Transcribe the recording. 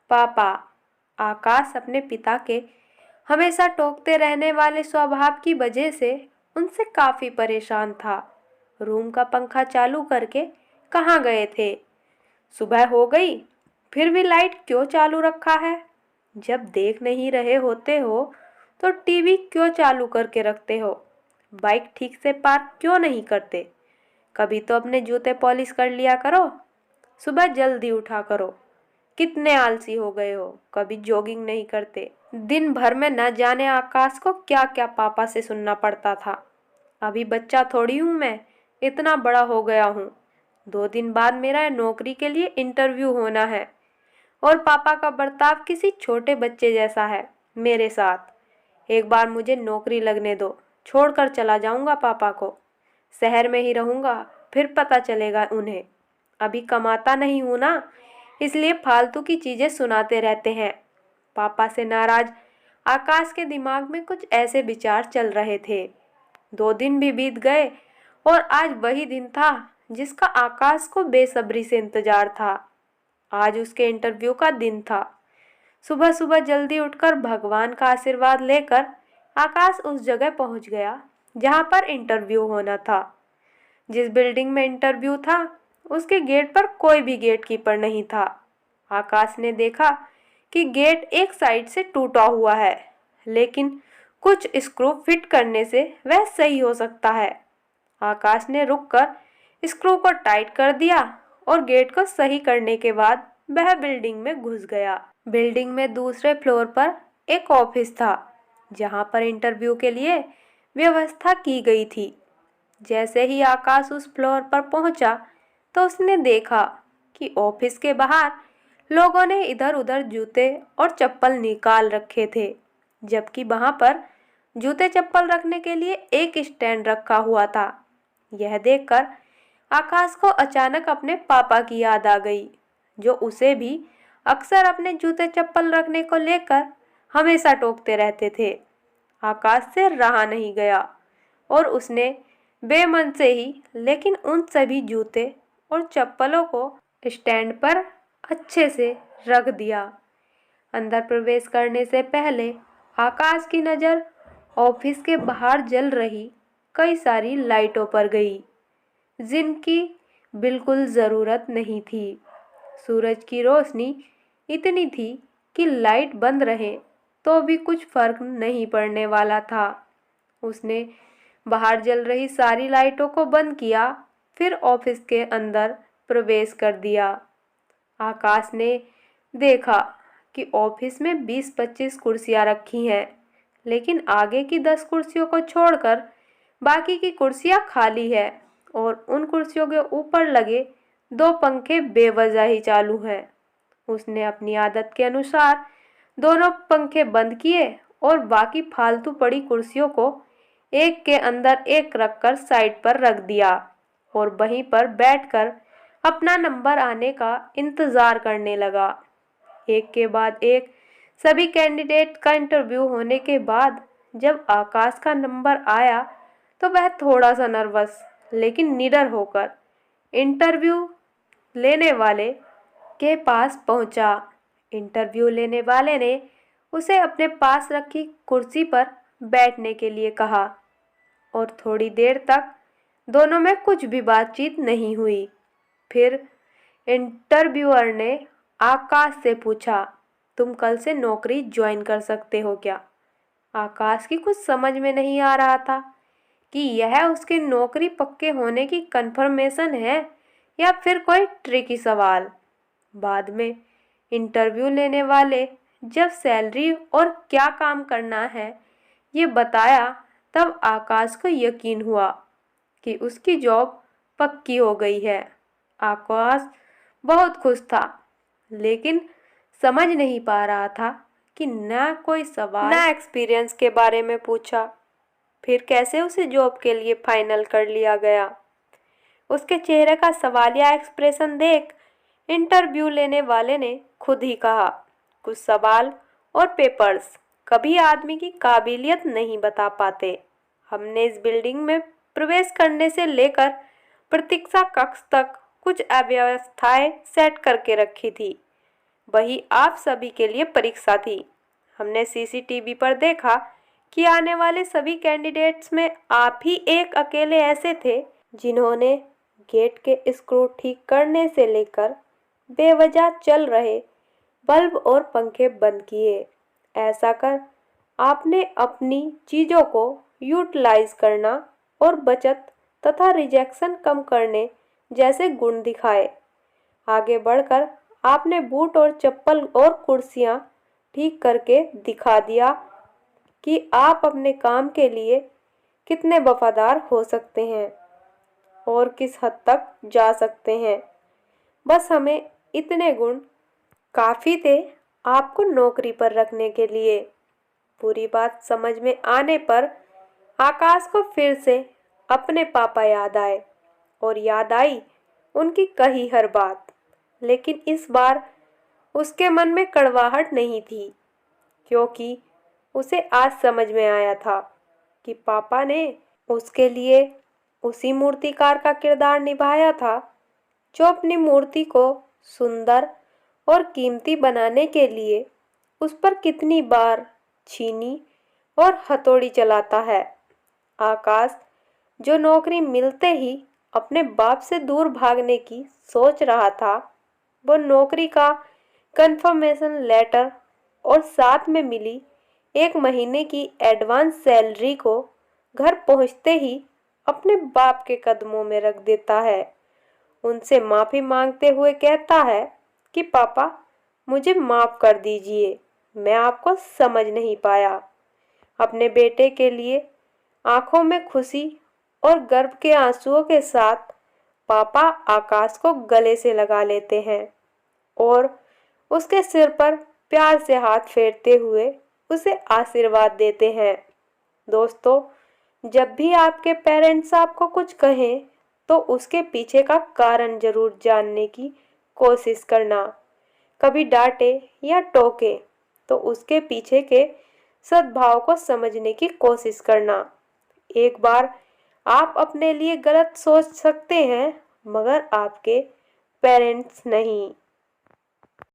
पापा। आकाश अपने पिता के हमेशा टोकते रहने वाले स्वभाव की वजह से उनसे काफी परेशान था। रूम का पंखा चालू करके कहाँ गए थे? सुबह हो गई, फिर भी लाइट क्यों चालू रखा है? जब देख नहीं रहे होते हो तो टीवी क्यों चालू करके रखते हो? बाइक ठीक से पार्क क्यों नहीं करते? कभी तो अपने जूते पॉलिश कर लिया करो। सुबह जल्दी उठा करो। कितने आलसी हो गए हो, कभी जॉगिंग नहीं करते। दिन भर में न जाने आकाश को क्या क्या पापा से सुनना पड़ता था। अभी बच्चा थोड़ी हूँ मैं, इतना बड़ा हो गया हूँ। 2 दिन बाद मेरा नौकरी के लिए इंटरव्यू होना है और पापा का बर्ताव किसी छोटे बच्चे जैसा है मेरे साथ। एक बार मुझे नौकरी लगने दो, छोड़कर चला जाऊंगा पापा को। शहर में ही रहूंगा, फिर पता चलेगा उन्हें। अभी कमाता नहीं हूं ना, इसलिए फालतू की चीजें सुनाते रहते हैं। पापा से नाराज आकाश के दिमाग में कुछ ऐसे विचार चल रहे थे। 2 दिन भी बीत गए और आज वही दिन था जिसका आकाश को बेसब्री से इंतजार था। आज उसके इंटरव्यू का दिन था। सुबह सुबह जल्दी उठकर भगवान का आशीर्वाद लेकर आकाश उस जगह पहुंच गया जहां पर इंटरव्यू होना था। जिस बिल्डिंग में इंटरव्यू था उसके गेट पर कोई भी गेट कीपर नहीं था। आकाश ने देखा कि गेट एक साइड से टूटा हुआ है, लेकिन कुछ स्क्रू फिट करने से वह सही हो सकता है। आकाश ने रुककर स्क्रू को टाइट कर दिया और गेट को सही करने के बाद वह बिल्डिंग में घुस गया। बिल्डिंग में दूसरे फ्लोर पर एक ऑफिस था जहां पर इंटरव्यू के लिए व्यवस्था की गई थी। जैसे ही आकाश उस फ्लोर पर पहुंचा तो उसने देखा कि ऑफिस के बाहर लोगों ने इधर उधर जूते और चप्पल निकाल रखे थे, जबकि वहां पर जूते चप्पल रखने के लिए एक स्टैंड रखा हुआ था। यह देखकर आकाश को अचानक अपने पापा की याद आ गई, जो उसे भी अक्सर अपने जूते चप्पल रखने को लेकर हमेशा टोकते रहते थे। आकाश से रहा नहीं गया और उसने बेमन से ही लेकिन उन सभी जूते और चप्पलों को स्टैंड पर अच्छे से रख दिया। अंदर प्रवेश करने से पहले आकाश की नज़र ऑफिस के बाहर जल रही कई सारी लाइटों पर गई, जिनकी बिल्कुल ज़रूरत नहीं थी। सूरज की रोशनी इतनी थी कि लाइट बंद रहे तो भी कुछ फर्क नहीं पड़ने वाला था। उसने बाहर जल रही सारी लाइटों को बंद किया, फिर ऑफिस के अंदर प्रवेश कर दिया। आकाश ने देखा कि ऑफिस में 20-25 कुर्सियां रखी हैं, लेकिन आगे की 10 कुर्सियों को छोड़कर बाकी की कुर्सियां खाली है और उन कुर्सियों के ऊपर लगे 2 पंखे बेवजह ही चालू हैं। उसने अपनी आदत के अनुसार दोनों पंखे बंद किए और बाकी फालतू पड़ी कुर्सियों को एक के अंदर एक रखकर साइड पर रख दिया और वहीं पर बैठकर अपना नंबर आने का इंतजार करने लगा। एक के बाद एक सभी कैंडिडेट का इंटरव्यू होने के बाद जब आकाश का नंबर आया तो वह थोड़ा सा नर्वस लेकिन निडर होकर इंटरव्यू लेने वाले के पास पहुंचा। इंटरव्यू लेने वाले ने उसे अपने पास रखी कुर्सी पर बैठने के लिए कहा और थोड़ी देर तक दोनों में कुछ भी बातचीत नहीं हुई। फिर इंटरव्यूअर ने आकाश से पूछा, तुम कल से नौकरी ज्वाइन कर सकते हो क्या? आकाश की कुछ समझ में नहीं आ रहा था कि यह उसके नौकरी पक्के होने की कंफर्मेशन है या फिर कोई ट्रिकी सवाल। बाद में इंटरव्यू लेने वाले जब सैलरी और क्या काम करना है ये बताया तब आकाश को यकीन हुआ कि उसकी जॉब पक्की हो गई है। आकाश बहुत खुश था, लेकिन समझ नहीं पा रहा था कि ना कोई सवाल ना एक्सपीरियंस के बारे में पूछा। फिर कैसे उसे जॉब के लिए फाइनल कर लिया गया। उसके चेहरे का सवालिया एक्सप्रेशन देख इंटरव्यू लेने वाले ने खुद ही कहा, कुछ सवाल और पेपर्स कभी आदमी की काबिलियत नहीं बता पाते। हमने इस बिल्डिंग में प्रवेश करने से लेकर प्रतीक्षा कक्ष तक कुछ अव्यवस्थाएं सेट करके रखी थी, वही आप सभी के लिए परीक्षा थी। हमने सीसीटीवी पर देखा कि आने वाले सभी कैंडिडेट्स में आप ही एक अकेले ऐसे थे जिन्होंने गेट के स्क्रू ठीक करने से लेकर बेवजह चल रहे बल्ब और पंखे बंद किए। ऐसा कर आपने अपनी चीज़ों को यूटिलाइज करना और बचत तथा रिजेक्शन कम करने जैसे गुण दिखाए। आगे बढ़कर आपने बूट और चप्पल और कुर्सियां ठीक करके दिखा दिया कि आप अपने काम के लिए कितने वफादार हो सकते हैं और किस हद तक जा सकते हैं। बस हमें इतने गुण काफ़ी थे आपको नौकरी पर रखने के लिए। पूरी बात समझ में आने पर आकाश को फिर से अपने पापा याद आए और याद आई उनकी कही हर बात। लेकिन इस बार उसके मन में कड़वाहट नहीं थी, क्योंकि उसे आज समझ में आया था कि पापा ने उसके लिए उसी मूर्तिकार का किरदार निभाया था जो अपनी मूर्ति को सुंदर और कीमती बनाने के लिए उस पर कितनी बार छीनी और हथौड़ी चलाता है। आकाश, जो नौकरी मिलते ही अपने बाप से दूर भागने की सोच रहा था, वो नौकरी का कंफर्मेशन लेटर और साथ में मिली 1 महीने की एडवांस सैलरी को घर पहुंचते ही अपने बाप के कदमों में रख देता है। उनसे माफ़ी मांगते हुए कहता है कि पापा, मुझे माफ़ कर दीजिए, मैं आपको समझ नहीं पाया। अपने बेटे के लिए आंखों में खुशी और गर्व के आंसुओं के साथ पापा आकाश को गले से लगा लेते हैं और उसके सिर पर प्यार से हाथ फेरते हुए उसे आशीर्वाद देते हैं। दोस्तों, जब भी आपके पेरेंट्स आपको कुछ कहें तो उसके पीछे का कारण जरूर जानने की कोशिश करना। कभी डांटे या टोके तो उसके पीछे के सद्भाव को समझने की कोशिश करना। एक बार आप अपने लिए गलत सोच सकते हैं, मगर आपके पेरेंट्स नहीं।